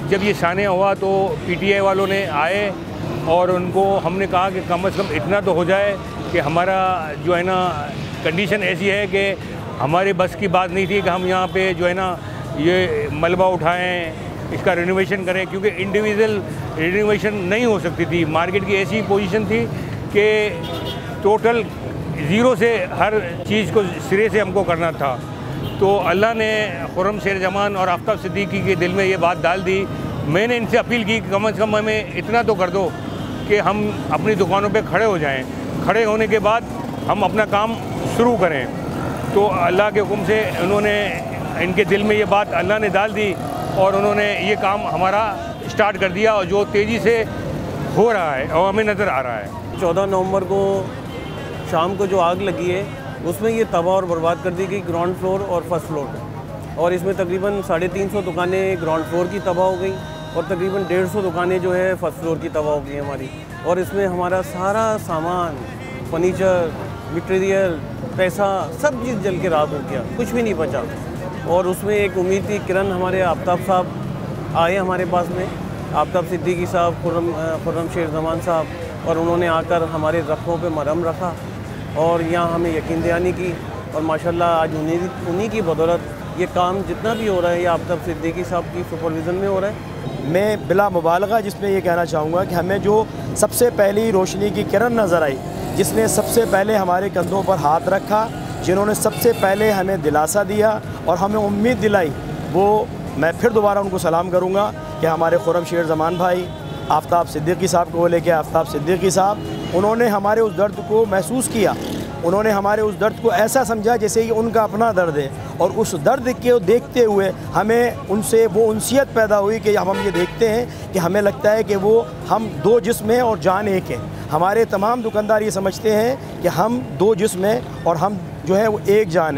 जब ये सानिया हुआ तो पीटीआई वालों ने आए और उनको हमने कहा कि कम से कम इतना तो हो जाए कि हमारा जो है ना कंडीशन ऐसी है कि हमारे बस की बात नहीं थी कि हम यहाँ पे जो है ना ये मलबा उठाएं, इसका रिनोवेशन करें, क्योंकि इंडिविजुअल रिनोवेशन नहीं हो सकती थी। मार्केट की ऐसी पोजीशन थी कि टोटल ज़ीरो से हर चीज़ को सिरे से हमको करना था। तो अल्लाह ने खुर्रम शेर जमान और आफ्ताब सिद्दीकी के दिल में ये बात डाल दी। मैंने इनसे अपील की कि कम से कम हमें इतना तो कर दो कि हम अपनी दुकानों पे खड़े हो जाएं। खड़े होने के बाद हम अपना काम शुरू करें। तो अल्लाह के हुक्म से उन्होंने, इनके दिल में ये बात अल्लाह ने डाल दी और उन्होंने ये काम हमारा स्टार्ट कर दिया, और जो तेज़ी से हो रहा है और हमें नज़र आ रहा है। 14 नवंबर को शाम को जो आग लगी है उसमें ये तबाह और बर्बाद कर दी गई ग्राउंड फ्लोर और फर्स्ट फ्लोर, और इसमें तकरीबन 350 दुकानें ग्राउंड फ्लोर की तबाह हो गई और तकरीबन 150 दुकानें जो है फर्स्ट फ्लोर की तबाह हो गई हमारी। और इसमें हमारा सारा सामान, फर्नीचर, मटेरियल, पैसा, सब चीज़ जल के राख हो गया, कुछ भी नहीं बचा। और उसमें एक उम्मीद थी, किरण हमारे आफ्ताब साहब आए हमारे पास में, आफ्ताब सिद्दीकी साहब, खुर्रम शेर जमान साहब, और उन्होंने आकर हमारे ज़ख्मों पे मरहम रखा और यहाँ हमें यकीन दहानी की। और माशाल्लाह आज उन्हीं की बदौलत ये काम जितना भी हो रहा है ये आफ्ताब सिद्दीकी साहब की सुपरविज़न में हो रहा है। मैं बिला मुबालगा जिसमें ये कहना चाहूँगा कि हमें जो सबसे पहली रोशनी की किरण नज़र आई, जिसने सबसे पहले हमारे कंधों पर हाथ रखा, जिन्होंने सबसे पहले हमें दिलासा दिया और हमें उम्मीद दिलाई, वो मैं फिर दोबारा उनको सलाम करूँगा कि हमारे खुर्रम शेर जमान भाई आफ्ताब सिद्दीकी साहब को लेके आफ्ताब सिद्दीकी साहब, उन्होंने हमारे उस दर्द को महसूस किया, उन्होंने हमारे उस दर्द को ऐसा समझा जैसे कि उनका अपना दर्द है, और उस दर्द को देखते हुए हमें उनसे वो उनसियत पैदा हुई कि हम ये देखते हैं कि हमें लगता है कि वो हम दो जिस्म हैं और जान एक है। हमारे तमाम दुकानदार ये समझते हैं कि हम दो जिस्म हैं और हम जो है वो एक जान है।